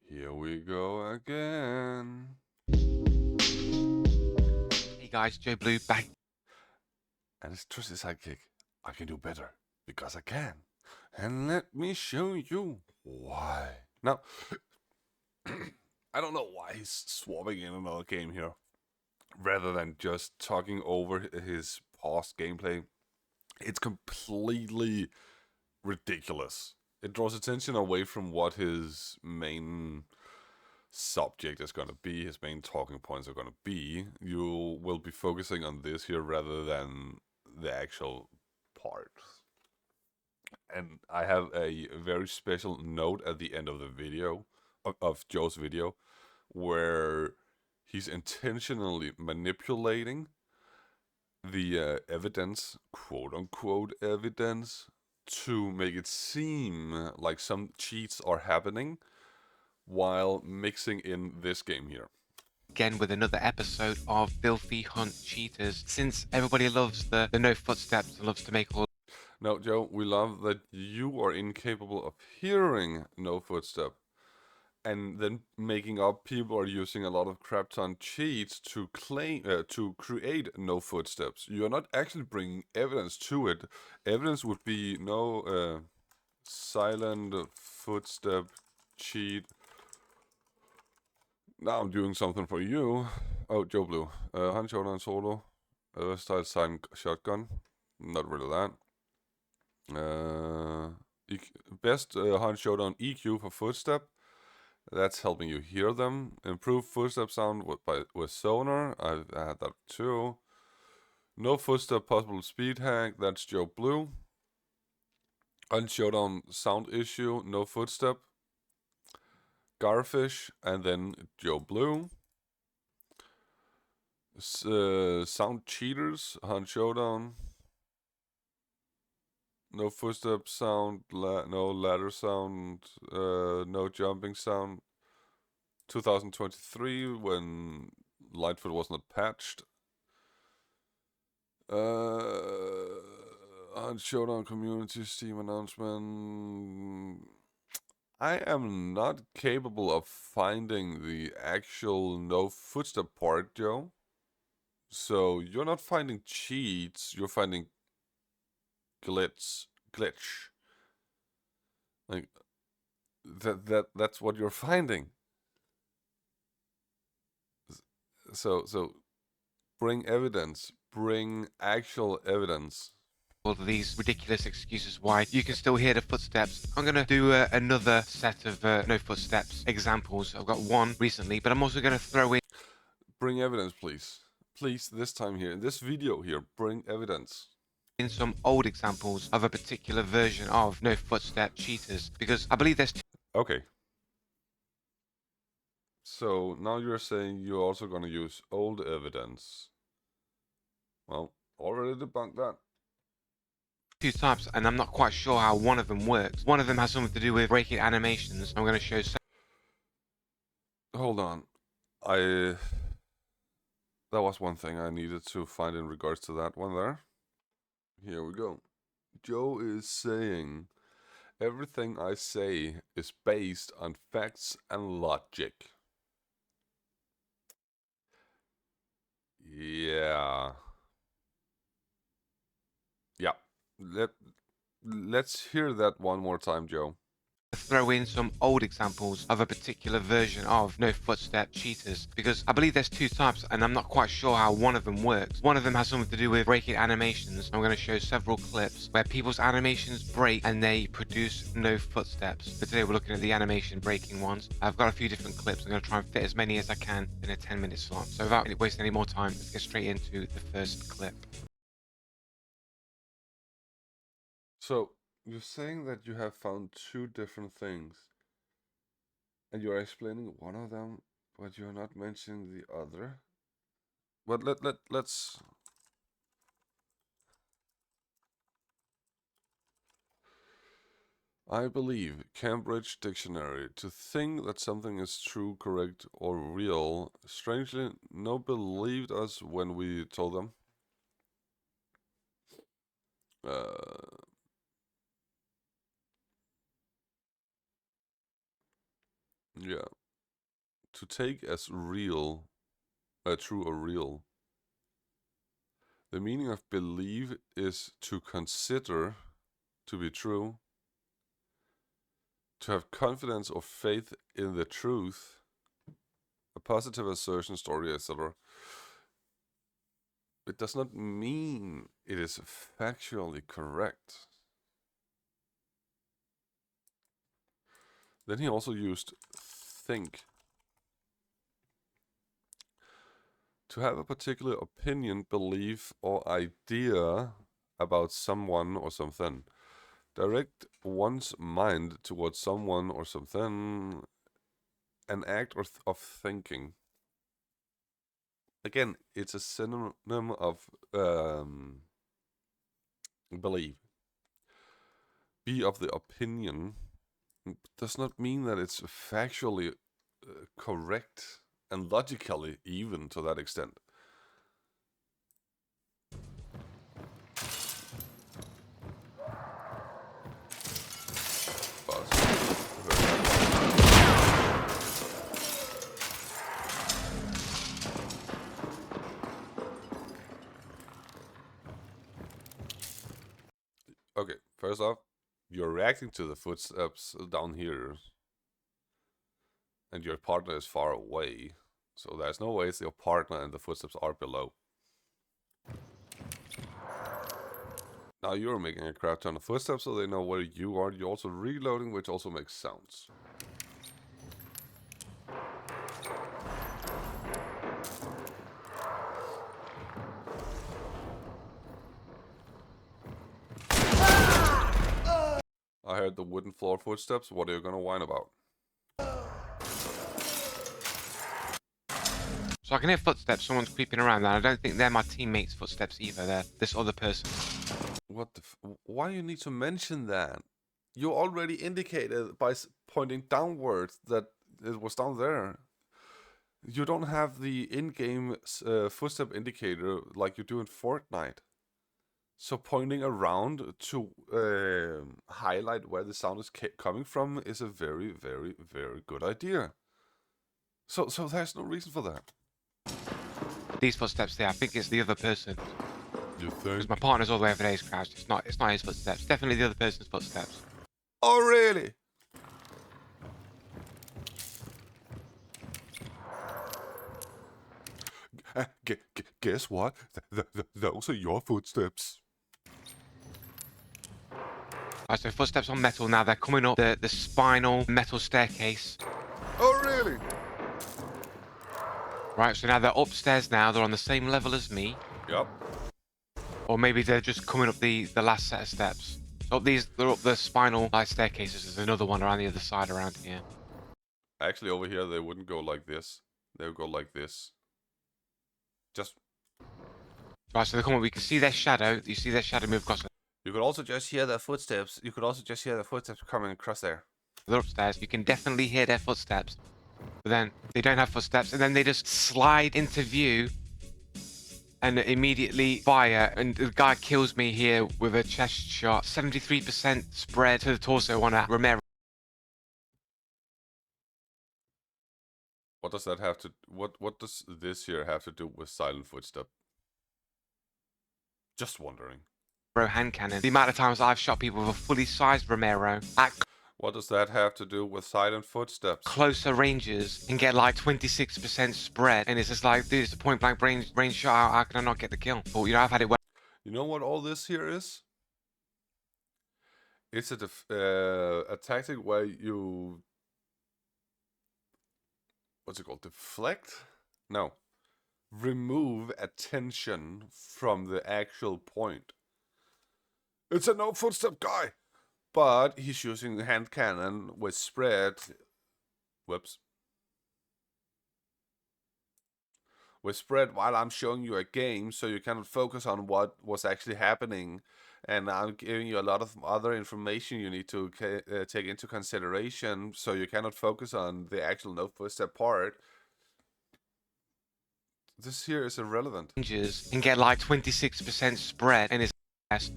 Here we go again. Hey guys, Joe Blue back. And it's Trusty Sidekick. I can do better because I can. And let me show you why. Now, I don't know why he's swapping in another game here rather than just talking over his past gameplay. It's completely ridiculous. It draws attention away from what his main subject is going to be, his main talking points are going to be. You will be focusing on this here rather than the actual part. And I have a very special note at the end of the video, of Joe's video, where he's intentionally manipulating the evidence, quote unquote evidence, to make it seem like some cheats are happening while mixing in this game here. Again with another episode of Filthy Hunt Cheaters. Since everybody loves the no footsteps and loves to make all Now, Joe, we love that you are incapable of hearing no footstep, and then making up people are using a lot of crap ton cheats to claim to create no footsteps. You are not actually bringing evidence to it. Evidence would be no silent footstep cheat. Now I'm doing something for you. Oh, Joe Blue. Hand showdown solo. Style sign shotgun. Not really that. Best Hunt Showdown EQ for footstep. That's helping you hear them. Improve footstep sound with sonar. I had that too. No footstep possible speed hack. That's Joe Blue. Hunt Showdown sound issue. No footstep. Garfish and then Joe Blue. Sound cheaters. Hunt Showdown. No footstep sound, no ladder sound, no jumping sound. 2023 when Lightfoot was not patched. On Showdown Community Steam announcement. I am not capable of finding the actual no footstep part, Joe. So you're not finding cheats, you're finding glitch. Like that's what you're finding. So bring evidence, bring actual evidence. of these ridiculous excuses why you can still hear the footsteps. I'm going to do another set of no footsteps examples. I've got one recently, but I'm also going to throw Bring evidence, please. Please, this time here, in this video here, bring evidence. in some old examples of a particular version of no footstep cheaters because I believe there's Okay. So now you're saying you're also going to use old evidence. Well, already debunked that. two types and I'm not quite sure how one of them works. One of them has something to do with breaking animations. I'm going to show Hold on. That was one thing I needed to find in regards to that one there. Here we go. Joe is saying everything I say is based on facts and logic. Yeah. Yeah. Let's hear that one more time, Joe. throw in some old examples of a particular version of no footstep cheaters because I believe there's two types and I'm not quite sure how one of them works. One of them has something to do with breaking animations. I'm going to show several clips where people's animations break and they produce no footsteps. But today we're looking at the animation breaking ones. I've got a few different clips. I'm going to try and fit as many as I can in a 10-minute slot. So without wasting any more time, let's get straight into the first clip. So, you're saying that you have found two different things, and you're explaining one of them, but you're not mentioning the other. But let's. I believe Cambridge Dictionary to think that something is true, correct, or real. Strangely, no believed us when we told them. Uh, Yeah. To take as real, true or real. The meaning of believe is to consider to be true, to have confidence or faith in the truth, a positive assertion, story, etc. It does not mean it is factually correct. Then he also used think. To have a particular opinion, belief, or idea about someone or something. Direct one's mind towards someone or something. An act of thinking. Again, it's a synonym of believe. Be of the opinion does not mean that it's factually correct and logically even to that extent. Okay, first off, you're reacting to the footsteps down here, and your partner is far away, so there's no way your partner and the footsteps are below. Now you're making a crap ton of footsteps, so they know where you are. You're also reloading, which also makes sounds. I heard the wooden floor footsteps. What are you gonna whine about? So I can hear footsteps, someone's creeping around, and I don't think they're my teammates' footsteps either. They're this other person. What the why you need to mention that? You already indicated by pointing downwards that it was down there. You don't have the in-game footstep indicator like you do in Fortnite. So pointing around to highlight where the sound is coming from is a very, very, very good idea. So there's no reason for that. These footsteps there, I think it's the other person. You think? Because my partner's all the way over there, he's crouched. It's not his footsteps. Definitely the other person's footsteps. Oh, really? Guess what? Those are your footsteps. Alright, so footsteps on metal now. They're coming up the spinal metal staircase. Oh, really? Right, so now they're upstairs now. They're on the same level as me. Yep. Or maybe they're just coming up the last set of steps. So they're up the spinal staircases. There's another one around the other side around here. Actually, over here, they wouldn't go like this. They would go like this. Just... Right, so they come up. We can see their shadow. You see their shadow move across. You could also just hear their footsteps. You could also just hear their footsteps coming across there. They're upstairs. You can definitely hear their footsteps. But then they don't have footsteps. And then they just slide into view. And immediately fire. And the guy kills me here with a chest shot. 73% spread to the torso on a Romero. What does that have to... What does this here have to do with silent footstep? Just wondering. Hand cannon. The amount of times I've shot people with a fully sized Romero at What does that have to do with silent footsteps? closer ranges and get like 26% spread, and it's just like, dude, it's a point blank range shot. How can I not get the kill? But you know, I've had it. You know what all this here is? It's a tactic where you... What's it called? Deflect? No. Remove attention from the actual point. It's a no footstep guy! But he's using hand cannon with spread. Whoops. With spread while I'm showing you a game, so you cannot focus on what was actually happening. And I'm giving you a lot of other information you need to take into consideration, so you cannot focus on the actual no footstep part. This here is irrelevant. Ranges and get like 26% spread, and it's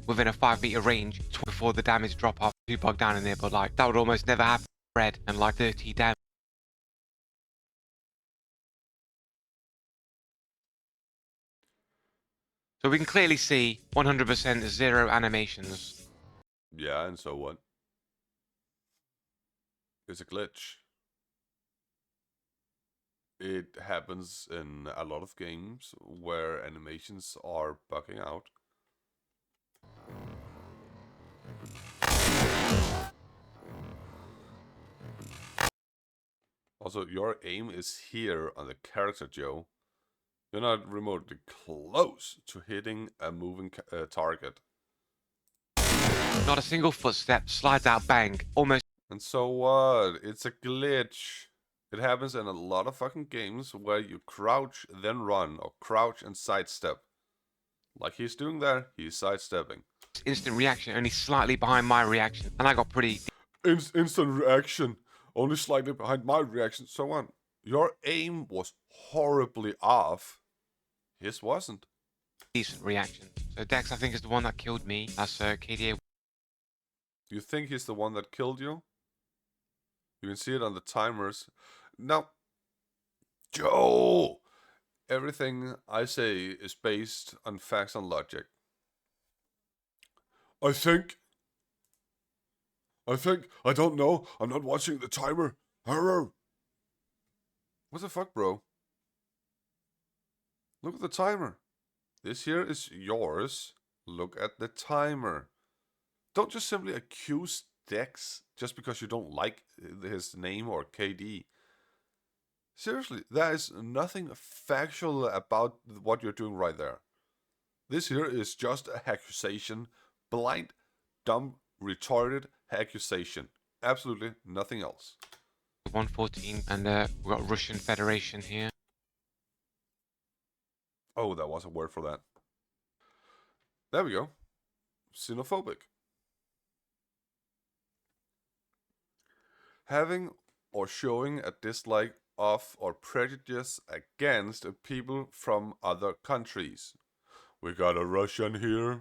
within a 5-meter range before the damage drop off. Too bogged down in there, but like that would almost never happen. Spread and like 30 damage. So we can clearly see 100% zero animations. Yeah, and so what? It's a glitch. It happens in a lot of games where animations are bugging out. Also, your aim is here on the character, Joe. You're not remotely close to hitting a moving target. Not a single footstep, slides out, bang, almost. And so what? It's a glitch. It happens in a lot of fucking games where you crouch, then run, or crouch and sidestep. Like he's doing there, he's sidestepping. Instant reaction, only slightly behind my reaction, and I got pretty Instant reaction, only slightly behind my reaction, so on. Your aim was horribly off. His wasn't. decent reaction. So Dex, I think, is the one that killed me. That's KDA. You think he's the one that killed you? You can see it on the timers. Now, Joe, everything I say is based on facts and logic. I think, I don't know, I'm not watching the timer. What the fuck, bro? Look at the timer. This here is yours. Look at the timer. Don't just simply accuse Dex just because you don't like his name or KD. Seriously, there is nothing factual about what you're doing right there. This here is just a accusation. Blind, dumb, retarded accusation. Absolutely nothing else. 114, and we've got Russian Federation here. Oh, that was a word for that. There we go. Xenophobic. Having or showing a dislike of or prejudice against people from other countries. We got a Russian here.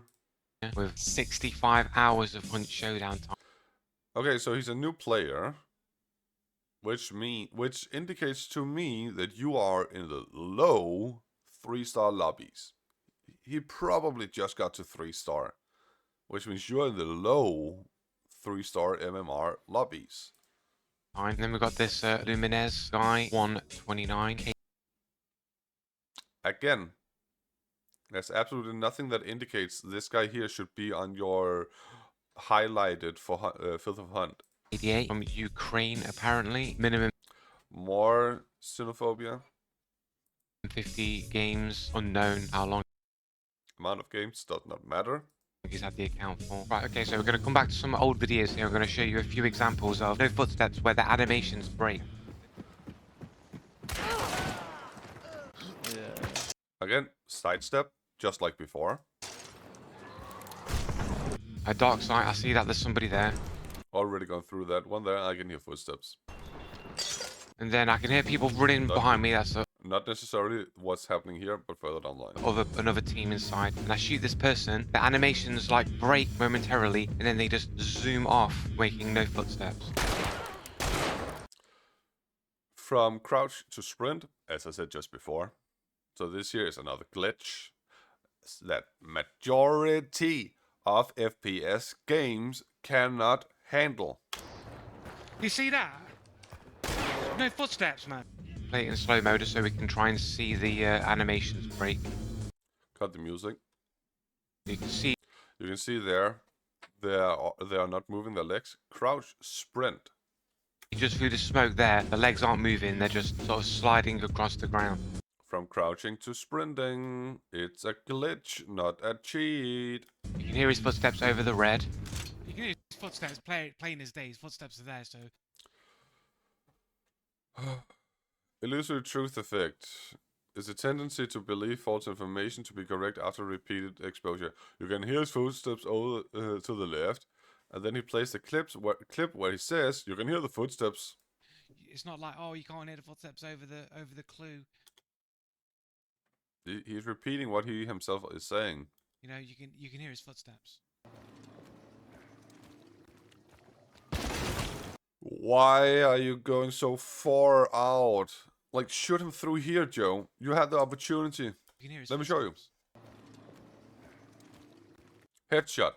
With 65 hours of Hunt Showdown time. Okay, so he's a new player, which indicates to me that you are in the low 3-star lobbies. He probably just got to 3-star, which means you're in the low 3-star MMR lobbies. And then we've got this Lumines guy, 129. Again, there's absolutely nothing that indicates this guy here should be on your highlighted for Filth of Hunt. 88 from Ukraine, apparently. Minimum More xenophobia. 50 games, unknown how long Amount of games does not matter. he's had the account for. Right, okay, so we're going to come back to some old videos here. I'm going to show you a few examples of no footsteps where the animations break. Again, sidestep, just like before. A dark side, I see that there's somebody there. Already gone through that one there, I can hear footsteps. And then I can hear people running behind me. That's Not necessarily what's happening here, but further down the line. another team inside. And I shoot this person. The animations like break momentarily, and then they just zoom off, making no footsteps. From crouch to sprint, as I said just before. So this here is another glitch that majority of FPS games cannot handle. You see that? No footsteps, man. Play it in slow mode so we can try and see the animations break. Cut the music. You can see You can see there, they are not moving their legs. Crouch, sprint. just through the smoke there, the legs aren't moving, they're just sort of sliding across the ground. From crouching to sprinting, it's a glitch, not a cheat. You can hear his footsteps over the red. You can hear his footsteps plain as day. His footsteps are there, so. Illusory truth effect is a tendency to believe false information to be correct after repeated exposure. You can hear his footsteps over to the left, and then he plays the clip where he says you can hear the footsteps. It's not like, oh, you can't hear the footsteps over the clue. He's repeating what he himself is saying. You know, you can hear his footsteps. Why are you going so far out? Like, shoot him through here, Joe. You had the opportunity. You can hear his Let me show you. Headshot.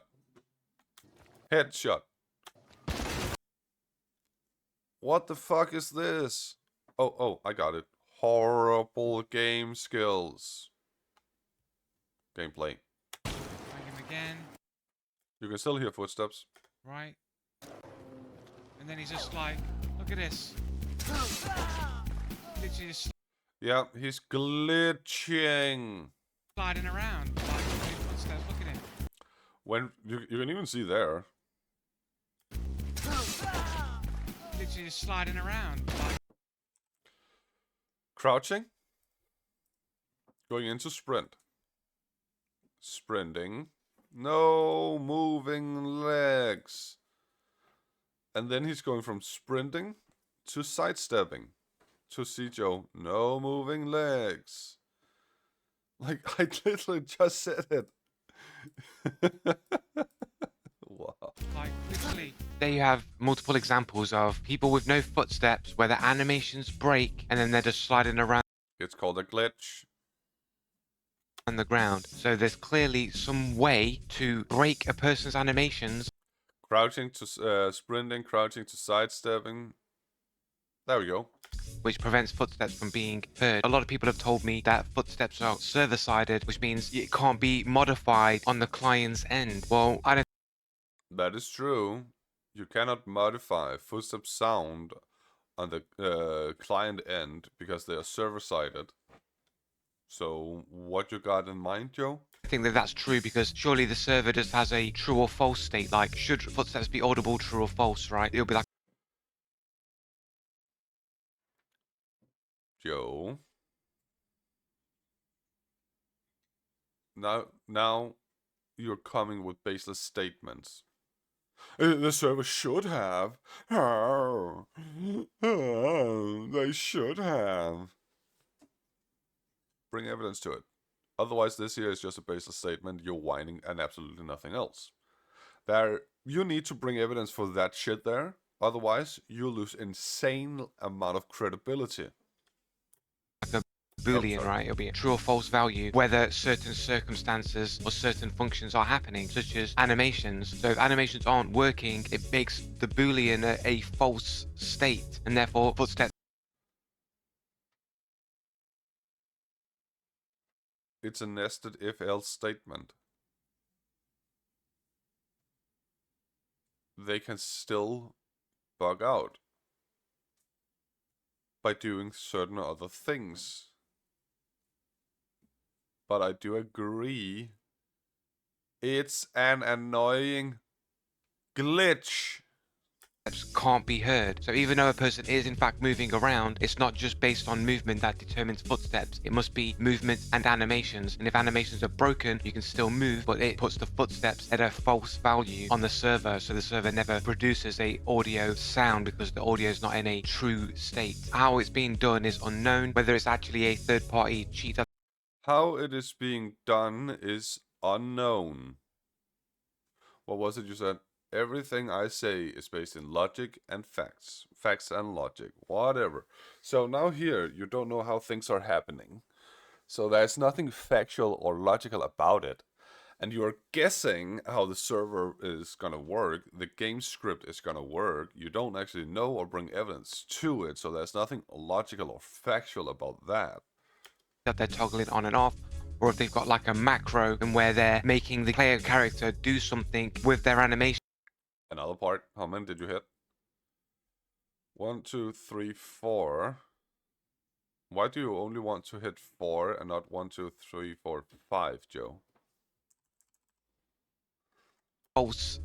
Headshot. What the fuck is this? Oh, I got it. Horrible game skills. Gameplay. Bang him again. You can still hear footsteps. Right. And then he's just like, look at this. Literally just Yeah, he's glitching. sliding around. Like, doing footsteps. Look at him. When you can even see there. Literally just sliding around. Like, Crouching. Going into sprint. Sprinting. No moving legs. And then he's going from sprinting to sidestepping. To see Joe. No moving legs. Like, I literally just said it. Wow. like literally. There you have multiple examples of people with no footsteps where the animations break and then they're just sliding around It's called a glitch. on the ground. So there's clearly some way to break a person's animations. Crouching to sprinting, crouching to sidestepping. There we go. Which prevents footsteps from being heard. A lot of people have told me that footsteps are server-sided, which means it can't be modified on the client's end. Well, I don't That is true. You cannot modify footstep sound on the client end because they are server-sided. So what you got in mind, Joe? think that that's true because surely the server just has a true or false state. Like, should footsteps be audible, true or false, right? It'll be like, Joe. Now you're coming with baseless statements. The server should have. They should have. Bring evidence to it. Otherwise, this here is just a baseless statement. You're whining and absolutely nothing else. You need to bring evidence for that shit there. Otherwise, you lose insane amount of credibility. Boolean, sorry. right? It'll be a true or false value whether certain circumstances or certain functions are happening, such as animations. So if animations aren't working, it makes the Boolean a false state, and therefore footsteps It's a nested if-else statement. They can still bug out by doing certain other things. But I do agree, it's an annoying glitch. can't be heard. So even though a person is in fact moving around, it's not just based on movement that determines footsteps. It must be movement and animations. And if animations are broken, you can still move, but it puts the footsteps at a false value on the server. So the server never produces a audio sound because the audio is not in a true state. How it's being done is unknown, whether it's actually a third-party cheat. How it is being done is unknown. What was it you said? Everything I say is based in logic and facts. Facts and logic. Whatever. So now here, you don't know how things are happening. So there's nothing factual or logical about it. And you're guessing how the server is gonna work. The game script is gonna work. You don't actually know or bring evidence to it. So there's nothing logical or factual about that. That they're toggling on and off, or if they've got like a macro and where they're making the player character do something with their animation. Another part. How many did you hit? 1, 2, 3, 4. Why do you only want to hit 4 and not 1, 2, 3, 4, 5, Joe? False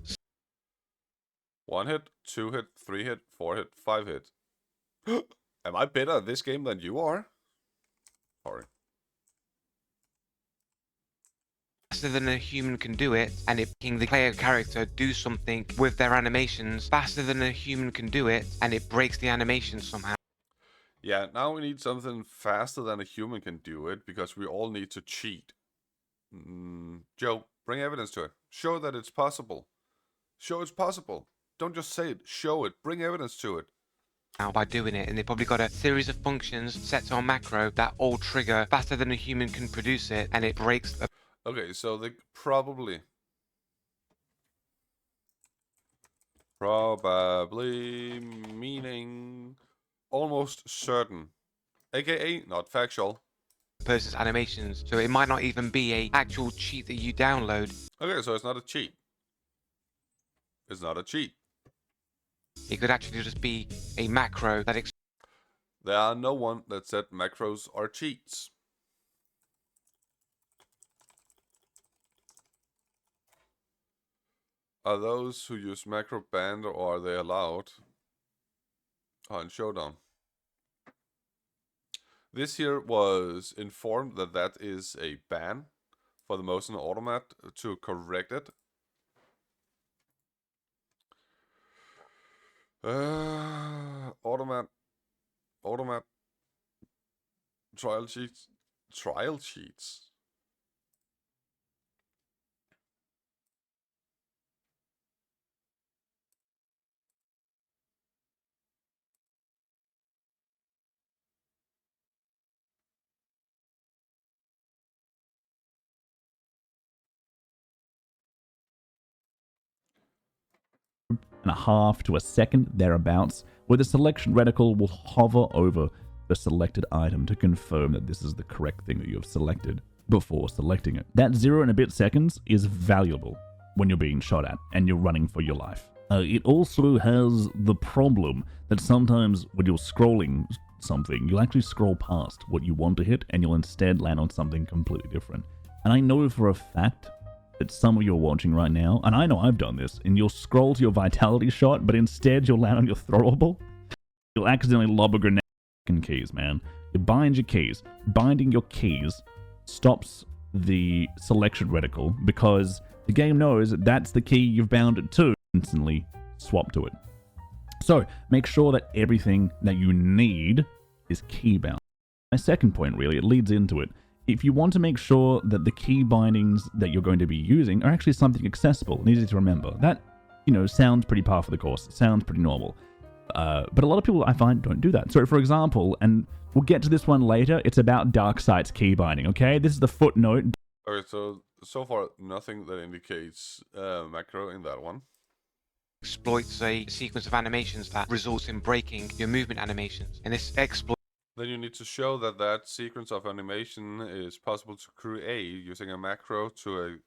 1 hit, 2 hit, 3 hit, 4 hit, 5 hit. Am I better at this game than you are? Sorry. faster than a human can do it, and it making the player character do something with their animations faster than a human can do it, and it breaks the animation somehow. Yeah, now we need something faster than a human can do it, because we all need to cheat. Joe, bring evidence to it. Show that it's possible. Show it's possible. Don't just say it. Show it. Bring evidence to it. Now by doing it, and they've probably got a series of functions set on macro that all trigger faster than a human can produce it, and it breaks the Okay, so they probably Probably meaning almost certain, aka not factual. person's animations, so it might not even be a actual cheat that you download. Okay, so it's not a cheat. It's not a cheat. It could actually just be a macro that There are no one that said macros are cheats. Are those who use macro banned or are they allowed? On Showdown. This here was informed that that is a ban for the motion automat to correct it. Automat trial sheets. and a half to a second thereabouts, where the selection reticle will hover over the selected item to confirm that this is the correct thing that you have selected before selecting it. That 0 and a bit seconds is valuable when you're being shot at and you're running for your life. It also has the problem that sometimes when you're scrolling something, you'll actually scroll past what you want to hit and you'll instead land on something completely different. And I know for a fact that some of you are watching right now, and I know I've done this, and you'll scroll to your vitality shot, but instead you'll land on your throwable. You'll accidentally lob a grenade in keys, man. You bind your keys. Binding your keys stops the selection reticle because the game knows that that's the key you've bound it to. Instantly swap to it. So make sure that everything that you need is key bound. My second point, really, it leads into it. If you want to make sure that the key bindings that you're going to be using are actually something accessible and easy to remember, that, sounds pretty par for the course. It sounds pretty normal. But a lot of people, I find, don't do that. So, for example, and we'll get to this one later, it's about Darksight's key binding, okay? This is the footnote. Okay, so far, nothing that indicates macro in that one. exploits a sequence of animations that results in breaking your movement animations. And this exploit Then you need to show that that sequence of animation is possible to create using a macro to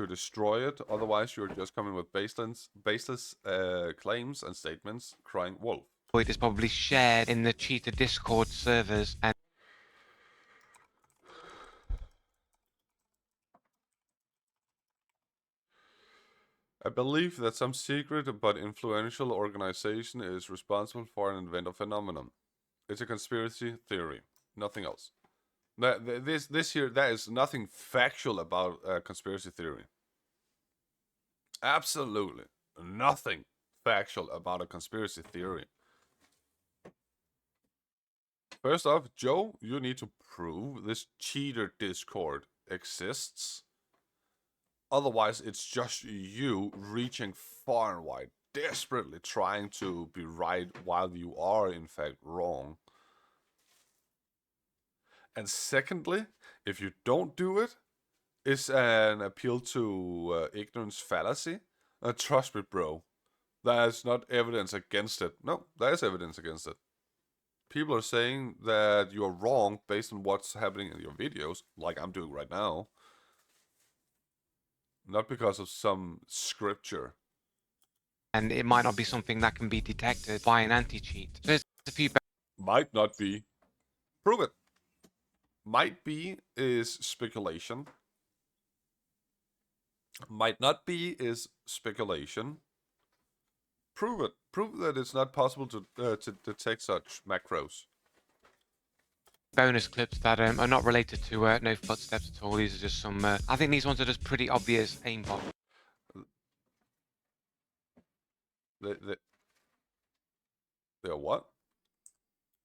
destroy it. Otherwise, you're just coming with baseless claims and statements crying wolf. is probably shared in the cheater Discord servers and I believe that some secret but influential organization is responsible for an event or phenomenon. It's a conspiracy theory, nothing else. This here, there is nothing factual about a conspiracy theory. Absolutely nothing factual about a conspiracy theory. First off, Joe, you need to prove this cheater Discord exists. Otherwise, it's just you reaching far and wide, desperately trying to be right while you are in fact wrong. And secondly, if you don't do it, it's an appeal to ignorance fallacy. Trust me, bro. There's not evidence against it. No, there is evidence against it. People are saying that you're wrong based on what's happening in your videos, like I'm doing right now. Not because of some scripture. and it might not be something that can be detected by an anti-cheat. So there's a few Might not be. Prove it. Might be is speculation. Might not be is speculation. Prove it. Prove that it's not possible to detect such macros. bonus clips that are not related to No Footsteps at all. These are just some, I think these ones are just pretty obvious aimbot. They're what?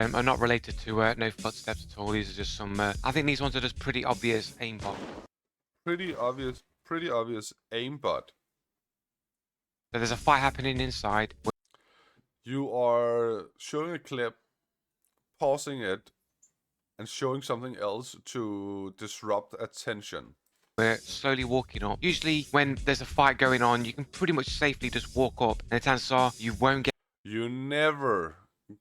Are not related to No Footsteps at all. These are just some, I think these ones are just pretty obvious aimbot. Pretty obvious aimbot. So there's a fight happening inside. You are showing a clip, pausing it, and showing something else to disrupt attention. We're slowly walking up. Usually when there's a fight going on, you can pretty much safely just walk up, and the chances are you won't get You never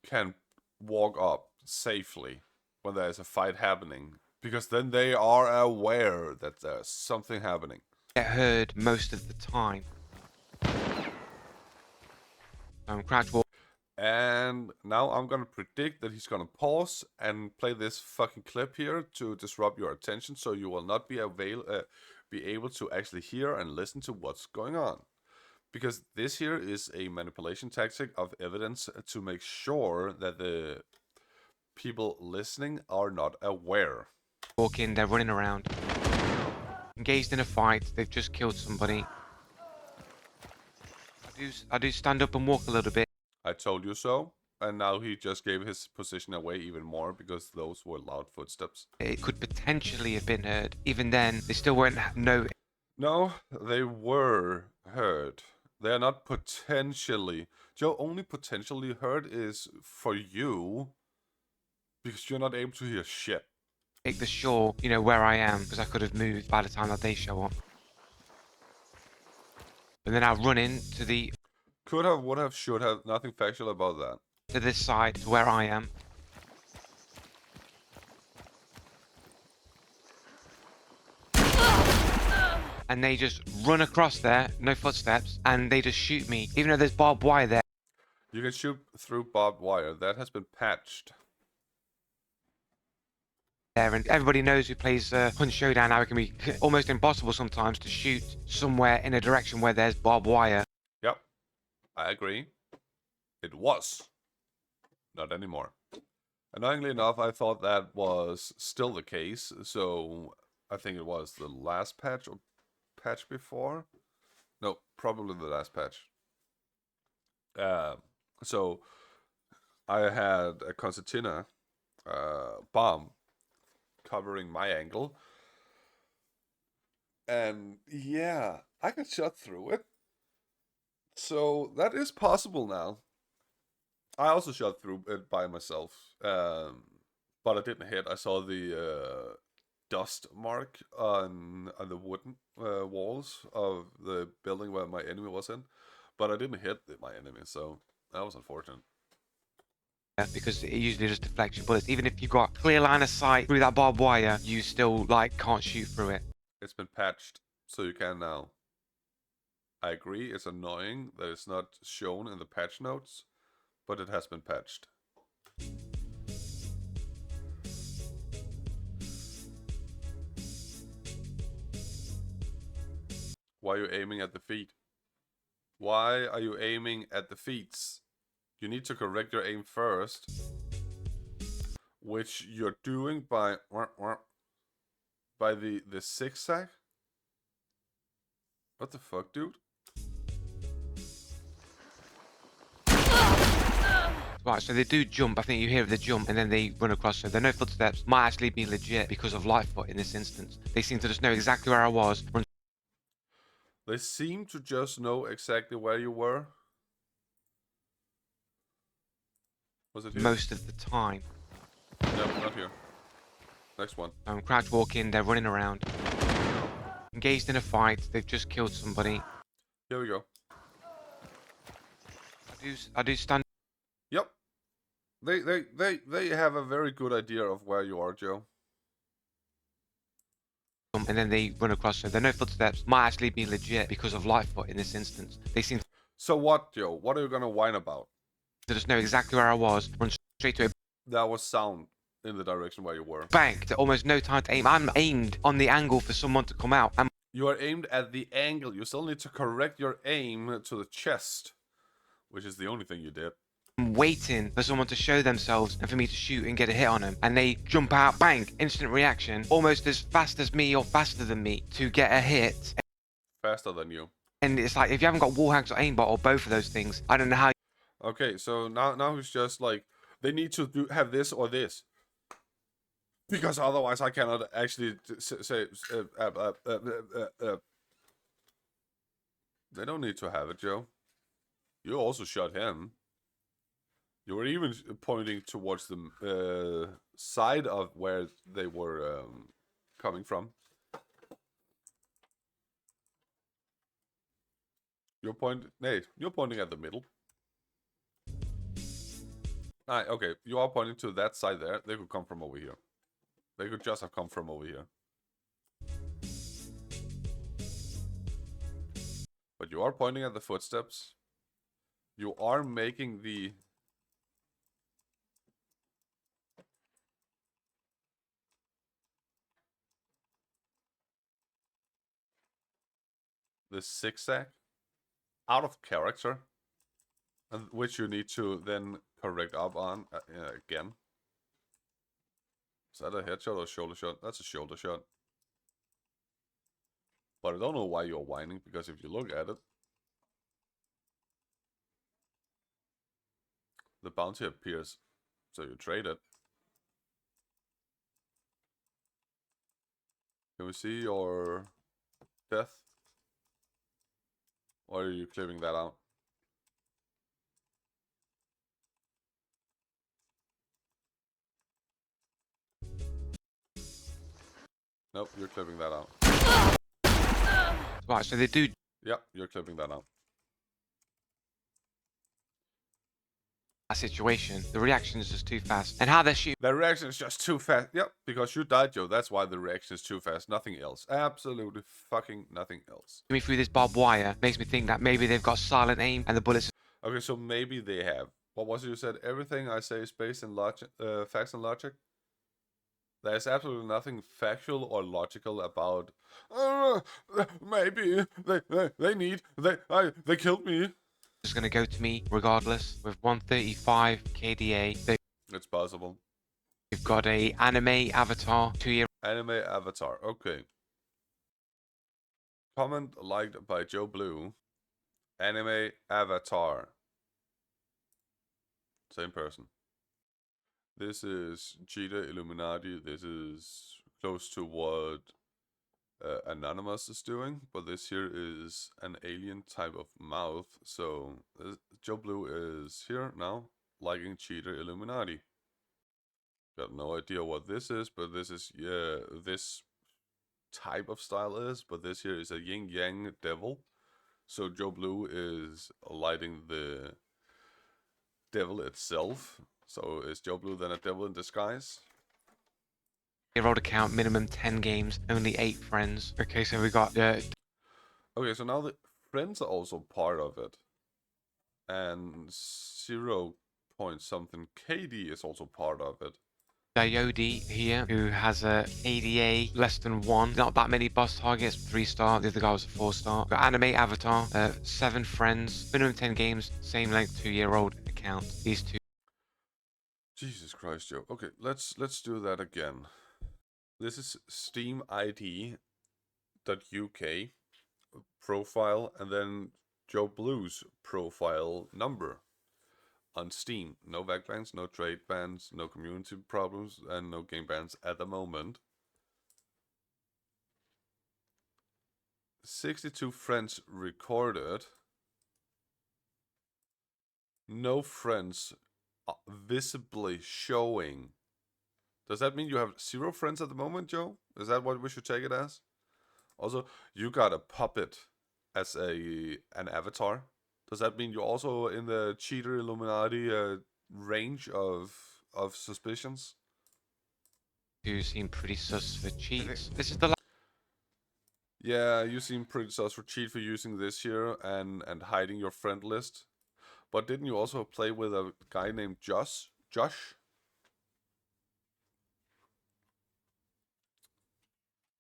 can walk up safely when there's a fight happening, because then they are aware that there's something happening. heard most of the time. Crouch walk. And now I'm gonna predict that he's gonna pause and play this fucking clip here to disrupt your attention, so you will not be able to actually hear and listen to what's going on. Because this here is a manipulation tactic of evidence to make sure that the people listening are not aware. Walk in, they're running around. Engaged in a fight, they've just killed somebody. I do stand up and walk a little bit. I told you so. And now he just gave his position away even more because those were loud footsteps. It could potentially have been heard. Even then, they still weren't No, they were heard. They are not potentially. Joe, only potentially heard is for you because you're not able to hear shit. make the sure, you know, where I am, because I could have moved by the time that they show up. And then I'll run in to the Could have, would have, should have, nothing factual about that. to this side, to where I am. And they just run across there, no footsteps, and they just shoot me, even though there's barbed wire there. You can shoot through barbed wire. That has been patched. And everybody knows who plays Hunt Showdown how it can be almost impossible sometimes to shoot somewhere in a direction where there's barbed wire. Yep, I agree. It was. Not anymore. Annoyingly enough, I thought that was still the case, so I think it was the last patch or patch before. No, probably the last patch. So I had a concertina bomb covering my angle, and yeah, I got shot through it. So that is possible now. I also shot through it by myself, but I didn't hit. I saw the dust mark on the wooden walls of the building where my enemy was in, but I didn't hit my enemy, so that was unfortunate. Because it usually just deflects your bullets. Even if you've got clear line of sight through that barbed wire, you still like can't shoot through it. It's been patched, so you can now. I agree, it's annoying that it's not shown in the patch notes, but it has been patched. Why are you aiming at the feet? Why are you aiming at the feet? You need to correct your aim first, which you're doing by the zigzag. What the fuck, dude? Right, so they do jump. I think you hear the jump and then they run across. So there are no footsteps. Might actually be legit because of Lightfoot in this instance. They seem to just know exactly where I was. They seem to just know exactly where you were. Was it here? Most of the time. No, not here. Next one. Crouch walk in, they're running around. Engaged in a fight, they've just killed somebody. Here we go. I do stand. Yep. They have a very good idea of where you are, Joe. And then they run across. So there are no footsteps. Might actually be legit because of Lightfoot in this instance. They seem So what, Joe? What are you gonna whine about? to just know exactly where I was. Run straight to it. That was sound in the direction where you were. Bang! To almost no time to aim. I'm aimed on the angle for someone to come out. I'm You are aimed at the angle. You still need to correct your aim to the chest, which is the only thing you did. waiting for someone to show themselves and for me to shoot and get a hit on them. And they jump out, bang! Instant reaction, almost as fast as me or faster than me to get a hit. Faster than you. And it's like if you haven't got wall hacks or aimbot or both of those things, I don't know how. Okay, so now he's just like, they need to have this or this, because otherwise I cannot actually say. They don't need to have it, Joe. You also shot him. You were even pointing towards the side of where they were coming from. You're pointing at the middle. Okay, you are pointing to that side there. They could come from over here. They could just have come from over here. But you are pointing at the footsteps. You are making the zigzag out of character, and which you need to then correct up on again. Is that a headshot or a shoulder shot? That's a shoulder shot. But I don't know why you're whining, because if you look at it, the bounty appears, so you trade it. Can we see your death? Or are you clearing that out? Nope, you're clipping that out. Right, so they do Yep, you're clipping that out. that situation. The reaction is just too fast. And how they're shooting The reaction is just too fast. Yep, because you died, Joe. That's why the reaction is too fast. Nothing else. Absolutely fucking nothing else. me through this barbed wire makes me think that maybe they've got silent aim and the bullets Okay, so maybe they have. What was it you said? Everything I say is based in logic, facts and logic? There's absolutely nothing factual or logical about. Maybe they killed me. is going to go to me regardless. With 135 KDA, It's possible. they've got a anime avatar, 2-year Anime avatar. Okay. Comment liked by Joe Blue. Anime avatar. Same person. This is Cheetah Illuminati. This is close to what Anonymous is doing, but this here is an alien type of mouth. So Joe Blue is here now, liking Cheetah Illuminati. Got no idea what this is, but this is this type of style is. But this here is a yin yang devil. So Joe Blue is lighting the devil itself. So is Joe Blue then a devil in disguise? old account, minimum 10 games, only 8 friends. Okay, so we got Okay, so now the friends are also part of it. And 0 point something KD is also part of it. Diode here, who has a ADA less than 1. Not that many boss targets, 3-star. The other guy was a 4-star. Got anime avatar, 7 friends, minimum 10 games, same length, 2-year-old account. These two. Jesus Christ, Joe. Okay, let's do that again. This is SteamID.uk profile, and then Joe Blue's profile number on Steam. No back bans, no trade bans, no community problems, and no game bans at the moment. 62 friends recorded. No friends visibly showing. Does that mean you have 0 friends at the moment, Joe? Is that what we should take it as? Also, you got a puppet as an avatar. Does that mean you're also in the Cheater Illuminati range of suspicions? Who seem pretty sus for cheats. This is the Yeah, you seem pretty sus for cheat for using this here and hiding your friend list. But didn't you also play with a guy named Josh?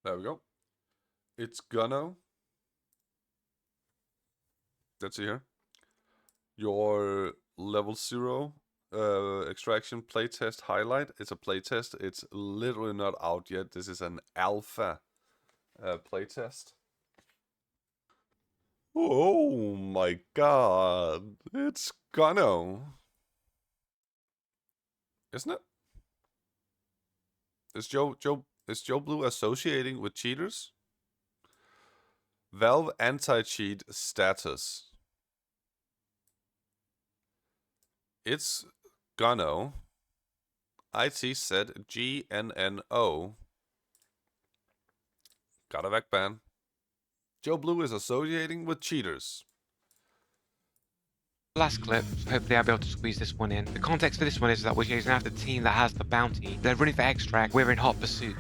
There we go. It's Gunno. Let's see here. Your level 0 extraction playtest highlight. It's a playtest. It's literally not out yet. This is an alpha playtest. Oh my god. It's Gunno. Isn't it? Is Joe Blue associating with cheaters? Valve anti-cheat status. It's Gunno. IT said GNNO. Got a back ban. Joe Blue is associating with cheaters. last clip, so hopefully I'll be able to squeeze this one in. The context for this one is that we're chasing after the team that has the bounty. They're running for extract. We're in hot pursuit.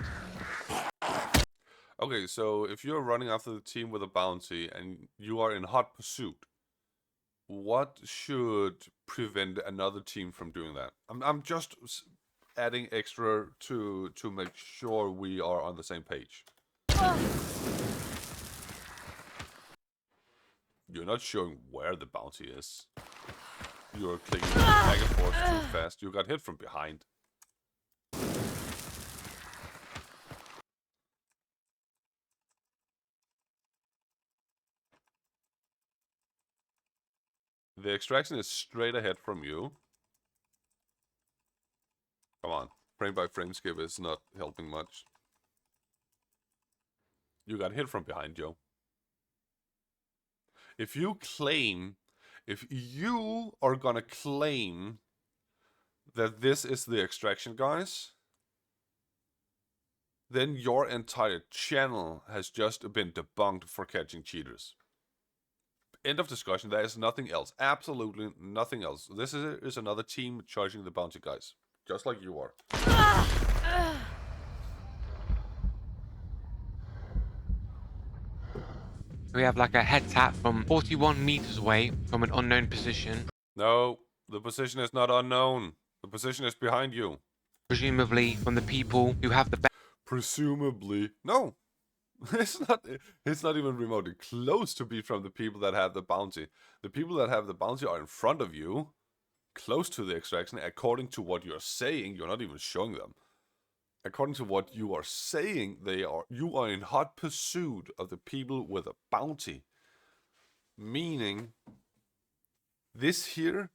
Okay, so if you're running after the team with a bounty and you are in hot pursuit, what should prevent another team from doing that? I'm just adding extra to make sure we are on the same page. You're not showing where the bounty is. You're clicking back and forth too fast. You got hit from behind. The extraction is straight ahead from you. Come on. Frame by frame skip is not helping much. You got hit from behind, Joe. If you are gonna claim that this is the extraction, guys, then your entire channel has just been debunked for catching cheaters. End of discussion. There is nothing else. Absolutely nothing else. This is another team charging the bounty, guys. Just like you are. We have like a head tap from 41 meters away from an unknown position. No, the position is not unknown. The position is behind you. Presumably from the people who have the Presumably. No. It's not even remotely close to be from the people that have the bounty. The people that have the bounty are in front of you, close to the extraction, according to what you're saying. You're not even showing them. According to what you are saying, you are in hot pursuit of the people with a bounty. Meaning, this here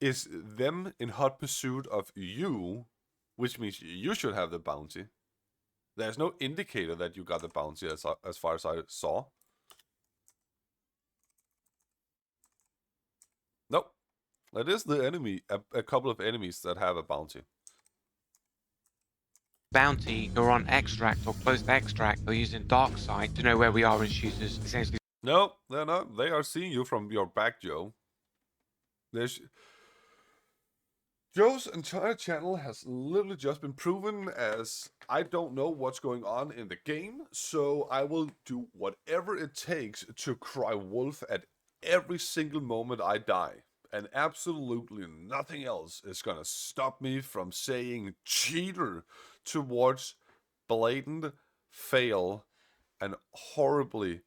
is them in hot pursuit of you, which means you should have the bounty. There's no indicator that you got the bounty as far as I saw. Nope. It is the enemy, a couple of enemies that have a bounty. bounty who are on extract or close to extract or using dark side to know where we are in shooters. Essentially, No, they're not. They are seeing you from your back, Joe. Joe's entire channel has literally just been proven as I don't know what's going on in the game, so I will do whatever it takes to cry wolf at every single moment I die. And absolutely nothing else is gonna stop me from saying cheater towards blatant fail and horrible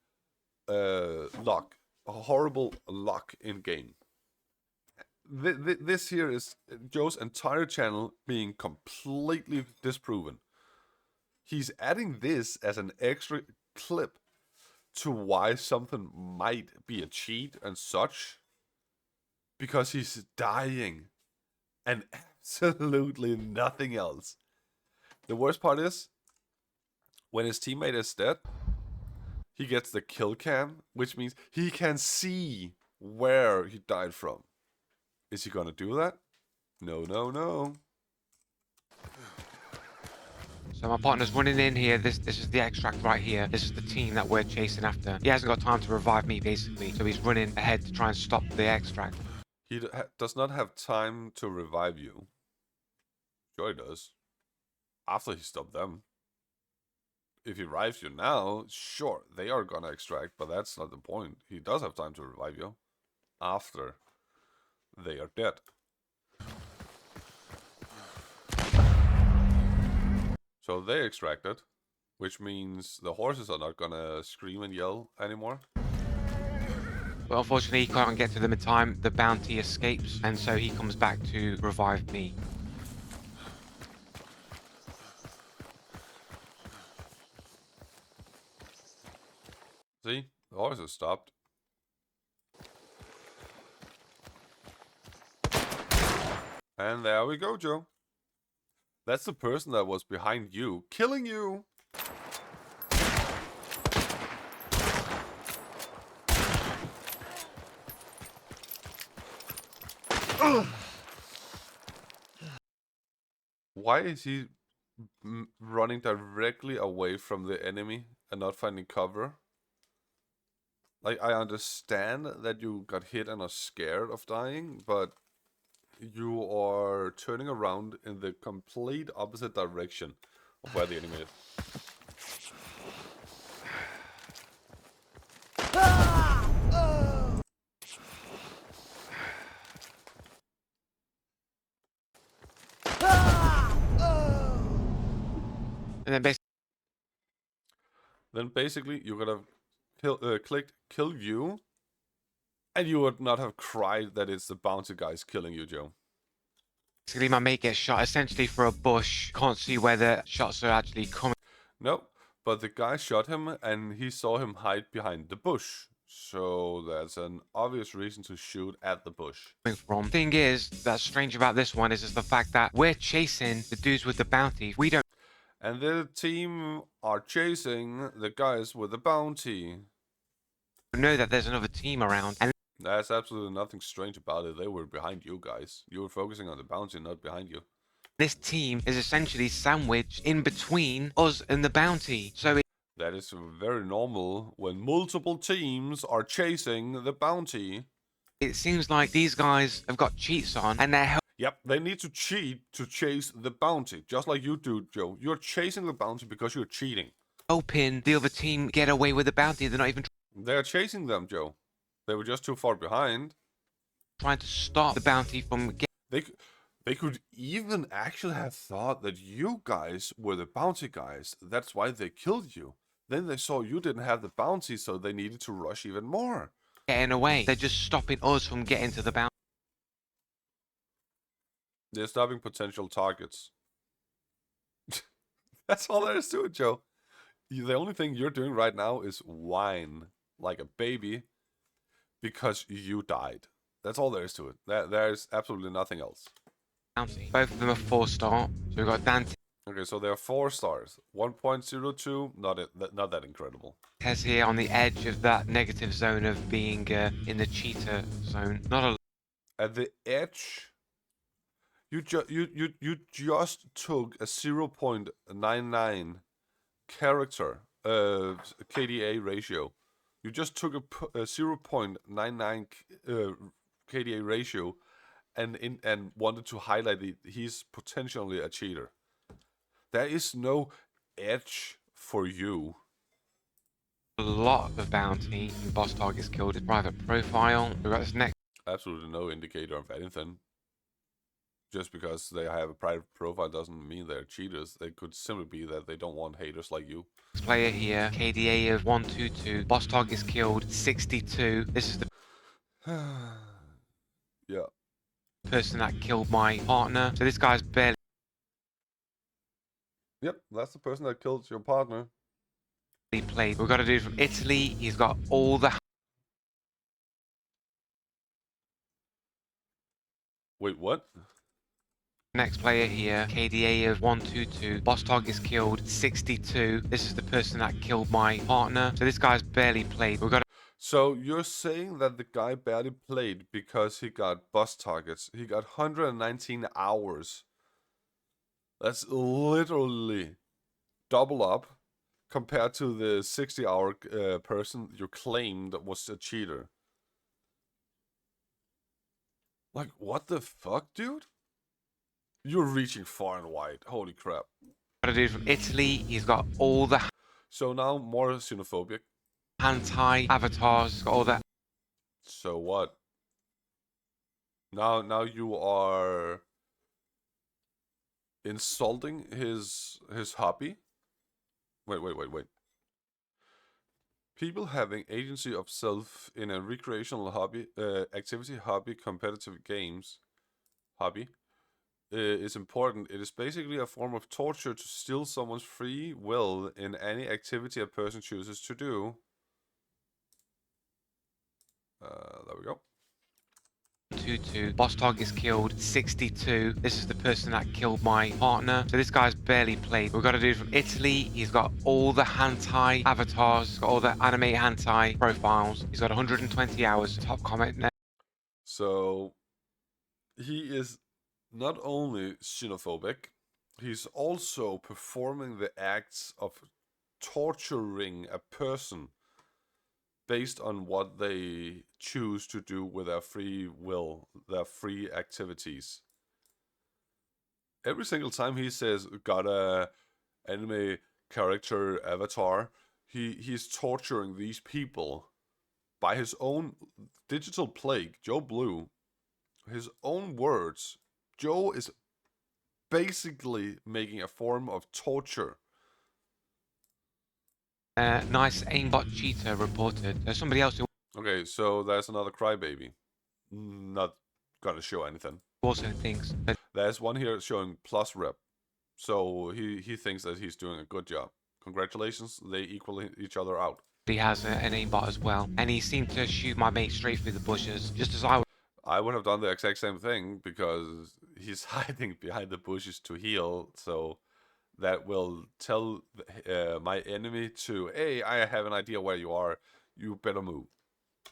luck in game. This here is Joe's entire channel being completely disproven. He's adding this as an extra clip to why something might be a cheat and such, because he's dying and absolutely nothing else. The worst part is, when his teammate is dead, he gets the kill cam, which means he can see where he died from. Is he gonna do that? No, no, no. so my partner's running in here. This is the extract right here. This is the team that we're chasing after. He hasn't got time to revive me, basically, so he's running ahead to try and stop the extract. He does not have time to revive you. Sure he does. After he stopped them. If he revives you now, sure, they are gonna extract, but that's not the point. He does have time to revive you. After they are dead. So they extracted, which means the horses are not gonna scream and yell anymore. But unfortunately, he can't get to them in time. The bounty escapes, and so he comes back to revive me. See? The horses stopped. And there we go, Joe. That's the person that was behind you, killing you. Why is he running directly away from the enemy and not finding cover? Like, I understand that you got hit and are scared of dying, but you are turning around in the complete opposite direction of where the enemy is. And then basically, Then basically you could have clicked kill you, and you would not have cried that it's the bounty guys killing you, Joe. my mate gets shot essentially for a bush. Can't see where the shots are actually coming Nope, but the guy shot him and he saw him hide behind the bush. So that's an obvious reason to shoot at the bush. from. Thing is, that's strange about this one is just the fact that we're chasing the dudes with the bounty. We don't And the team are chasing the guys with the bounty. know that there's another team around. And There's absolutely nothing strange about it. They were behind you guys. You were focusing on the bounty, not behind you. this team is essentially sandwiched in between us and the bounty. So That is very normal when multiple teams are chasing the bounty. it seems like these guys have got cheats on and they're Yep, they need to cheat to chase the bounty, just like you do, Joe. You're chasing the bounty because you're cheating. helping the other team get away with the bounty. They're not even They're chasing them, Joe. They were just too far behind. trying to stop the bounty from getting. They could even actually have thought that you guys were the bounty guys. That's why they killed you. Then they saw you didn't have the bounty, so they needed to rush even more. Getting away. They're just stopping us from getting to the bounty. They're stopping potential targets. That's all there is to it, Joe. The only thing you're doing right now is whine like a baby because you died. That's all there is to it. There's absolutely nothing else. Bounty. Both of them are 4-star. So we've got Dante Okay, so there are 4 stars. 1.02, not that incredible. here on the edge of that negative zone of being in the cheater zone. Not a At the edge, you just took a 0.99 character KDA ratio. You just took a 0.99 KDA ratio and wanted to highlight he's potentially a cheater. There is no edge for you. lot of bounty. The boss targets killed his private profile. We've got this next Absolutely no indicator of anything. Just because they have a private profile doesn't mean they're cheaters. It could simply be that they don't want haters like you. player here. KDA of 122. Boss targets killed 62. This is the Yeah. person that killed my partner. So this guy's barely Yep, that's the person that killed your partner. played. We've got a dude from Italy. He's got all the Wait, what? next player here. KDA of 122. Boss targets killed 62. This is the person that killed my partner. So this guy's barely played. We've got So you're saying that the guy barely played because he got boss targets. He got 119 hours. That's literally double up compared to the 60-hour person you claimed was a cheater. Like, what the fuck, dude? You're reaching far and wide. Holy crap. a dude from Italy. He's got all the So now more xenophobic. anti-avatars. He's got all that. So what? Now you are insulting his hobby? Wait. People having agency of self in a recreational hobby, hobby, competitive games, hobby, is important. It is basically a form of torture to steal someone's free will in any activity a person chooses to do. There we go. 2-2. Boss targets killed 62. This is the person that killed my partner. So this guy's barely played. We've got a dude from Italy. He's got all the hentai avatars. He's got all the anime hentai profiles. He's got 120 hours. Top comment now. So he is not only xenophobic, he's also performing the acts of torturing a person based on what they choose to do with their free will, their free activities. Every single time he says, got a anime character avatar, he's torturing these people by his own digital plague, Joe Blue, his own words. Joe is basically making a form of torture. Nice aimbot cheater reported. There's somebody else who Okay, so there's another crybaby. Not gonna show anything. also thinks that There's one here showing plus rep. So he thinks that he's doing a good job. Congratulations, they equal each other out. he has an aimbot as well, and he seemed to shoot my mate straight through the bushes, just as I would have done the exact same thing because he's hiding behind the bushes to heal. So that will tell my enemy to, hey, I have an idea where you are. You better move.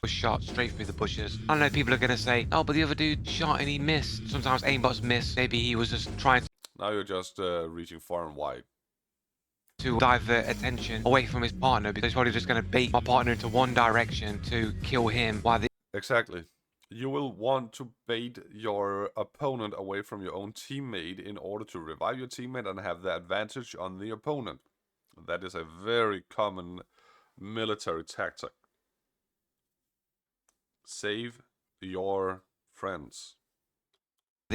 was shot straight through the bushes. I know people are going to say, oh, but the other dude shot and he missed. Sometimes aimbots miss. Maybe he was just trying Now you're just reaching far and wide. to divert attention away from his partner, because he's probably just going to bait my partner into one direction to kill him while the Exactly. You will want to bait your opponent away from your own teammate in order to revive your teammate and have the advantage on the opponent. That is a very common military tactic. Save your friends.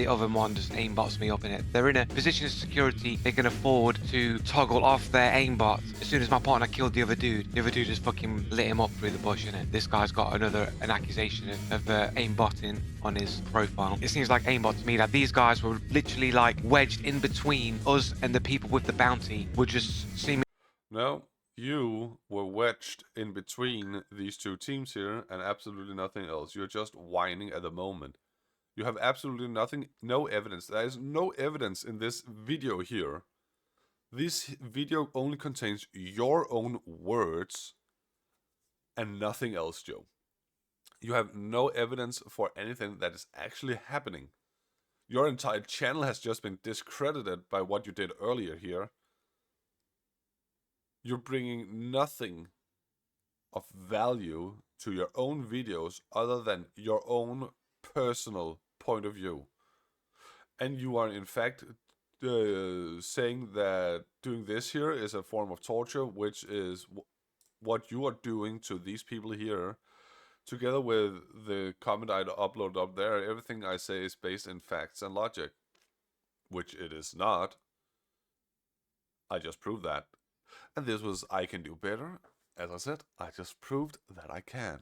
other one just aimbots me up in it. They're in a position of security they can afford to toggle off their aimbot. As soon as my partner killed the other dude just fucking lit him up through the bush, innit? This guy's got an accusation of aimbotting on his profile. It seems like aimbot to me that these guys were literally like wedged in between us and the people with the bounty, would just seem. No, you were wedged in between these two teams here and absolutely nothing else. You're just whining at the moment. You have absolutely nothing, no evidence. There is no evidence in this video here. This video only contains your own words and nothing else, Joe. You have no evidence for anything that is actually happening. Your entire channel has just been discredited by what you did earlier here. You're bringing nothing of value to your own videos other than your own personal point of view. And you are in fact saying that doing this here is a form of torture, which is what you are doing to these people here. Together with the comment I uploaded up there, everything I say is based in facts and logic, which it is not. I just proved that. And this was I Can Do Better. As I said, I just proved that I can.